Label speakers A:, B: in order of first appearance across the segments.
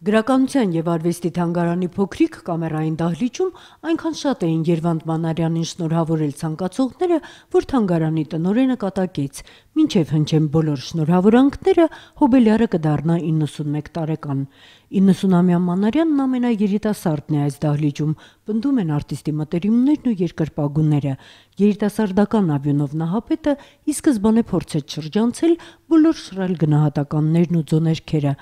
A: Գրականության և արվեստի թանգարանի փոքրիկ կամերային դահլիճում այնքան շատ էին Երվանդ Մանարյանին շնորհավորել ցանկացողները, որ թանգարանի տնօրենը կատակեց. մինչև հնչեն բոլոր շնորհավորանքները, հոբելյարը կդառնա 91 տարեկան։ 90-ամյա Մանարյանն ամենաերիտասարդն է այս դահլիճում, պնդում են արտիստի մտերիմներն ու երկրպագուները։ Երիտասարդական ավյունով Նահապետը ի սկզբանե փորձեց շրջանցել բոլոր շռայլ գնահատականներն ու ձոներքերը,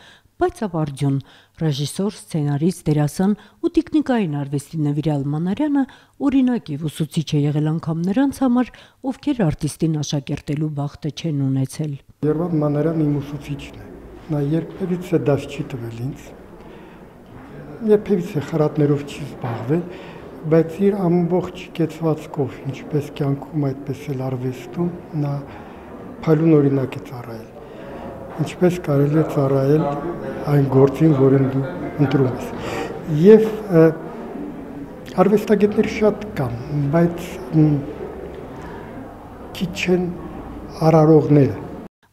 A: բայց ապարդյուն ռեժիսոր, սցենարիստ, դերասան ու տիկնիկային արվեստի նվիրյալ Մանարյանը օրինակ եւ ուսուցիչ է եղել անգամ նրանց համար, ովքեր արտիստին աշակերտելու բախտը չեն ունեցել։
B: Երվանդ Մանարյանն իմ ուսուցիչն է։ Նա երբևիցե դաս չի տվել ինձ, երբևիցե խրատներով չի զբաղվել, բայց իր ամբողջ կեցվածքով, ինչպես կյանքում, այդպես էլ արվեստում, նա փայլուն օրինակ է ծառայել։ Ինչպես կարելի է ծառայել այն գործին, որին դու ընտրում ես։ Եվ արվեստագետներ շատ կան, բայց քիչ են արարողները։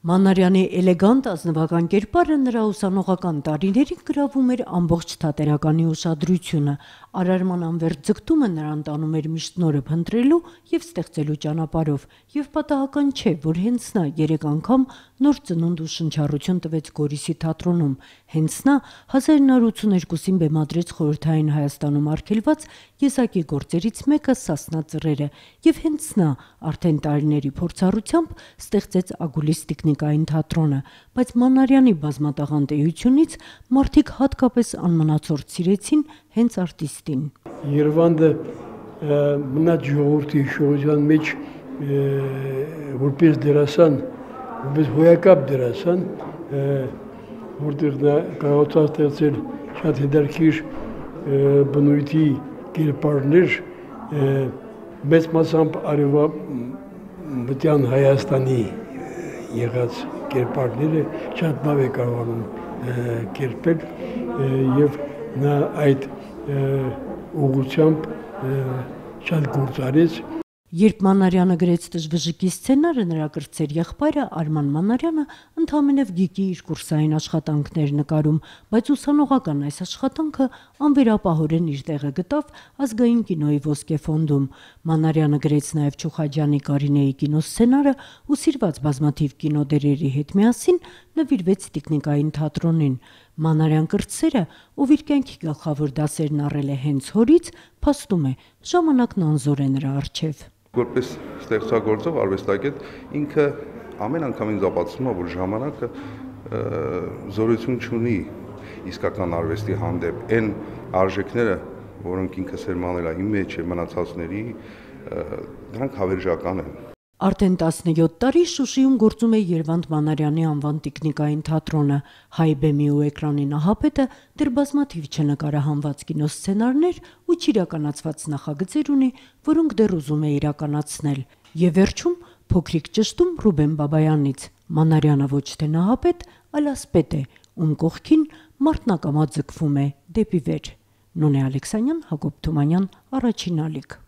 A: Մանարյանի էլեգանտ ազնվական կերպարը նրա ուսանողական տարիներին գրավում էր ամբողջ թատերականի ուշադրությունը։ Արարման անվերջ ձգտումը նրան տանում էր միշտ նորը փնտրելու եւ ստեղծելու ճանապարհով, եւ պատահական չէ, որ հենց նա 3 անգամ նոր ծնունդ ու շնչառություն տվեց Գորիսի թատրոնում։ Հենց նա 1982-ին բեմադրեց խորհրդային Հայաստանում արգելված եզակի գործերից մեկը Սասնա ծռերը, եւ հենց նա արդեն տարիների փորձառությամբ ստեղծեց Ագուլիս տիկնիկային թատրոնը, բայց Մանարյանի բազմատաղանդ էությունից մարդիկ հատկապես անմնացորդ սիրեցին հենց արտիստին։
C: Երվանդը մնաց ժողովրդի հիշողության մեջ որպես դերասան, որպես հոյակապ դերասան, որտեղ նա կարողացավ ստեղծել շատ հետաքրքիր բնույթի կերպարներ, մեծ մասամբ արևմտյան Հայաստանի եղած կերպարները շատ լավ է կարողանում կերպել եւ նա այդ ուղղությամբ շատ գործ արեց։
A: Երբ Մանարյանը գրեց «Տժվժիկի» սցենարը, նրա կրտսեր եղբայրը Արման Մանարյանը ընդամենև գիկի իր կուրսային աշխատանքներ նկարում, բայց ուսանողական այս աշխատանքը անվերապահորեն իր տեղը գտավ Ազգային կինոյի ոսկե ֆոնդում։ Մանարյանը գրեց նաև Չուխաջյանի Կարինեի կինոսցենարը ու սիրված բազմաթիվ կինոդերերի հետ միասին նվիրվեց տիկնիկային թատրոնին։ Մանարյան կրտսերը, ով իր կյանքի գլխավոր դասերն առել է հենց հորից, փաստում է, ժամանակն անզոր է նրա առջև։
D: Որպես ստեղծագործող արվեստագետ ինքը ամեն անգամ ինձ ապացուցում է, որ ժամանակը զորություն չունի իսկական արվեստի հանդեպ, այն արժեքները, որոնք ինքը սերմանել է իմ մեջ է մնացածների, դրանք հավերժական են։
A: Արդեն 17 տարի Շուշիում գործում է Երվանդ Մանարյանի անվան տիկնիկային թատրոնը։ Հայ բեմի ու էկրանի Նահապետը դեռ բազմաթիվ չնկարահանված կինոսցենարներ ու չիրականացված նախագծեր ունի, որոնք դեռ ուզում է իրականացնել։ Եվ վերջում փոքրիկ ճշտում Ռուբեն Բաբայանից. Մանարյանը ոչ թե Նահապետ, այլ ասպետ է, ում կողքին մարդն ակամա ձգվում է դեպի վեր։ Նոնե Ալեքսանյան, Հակոբ Թումանյան, Առաջին ալիք։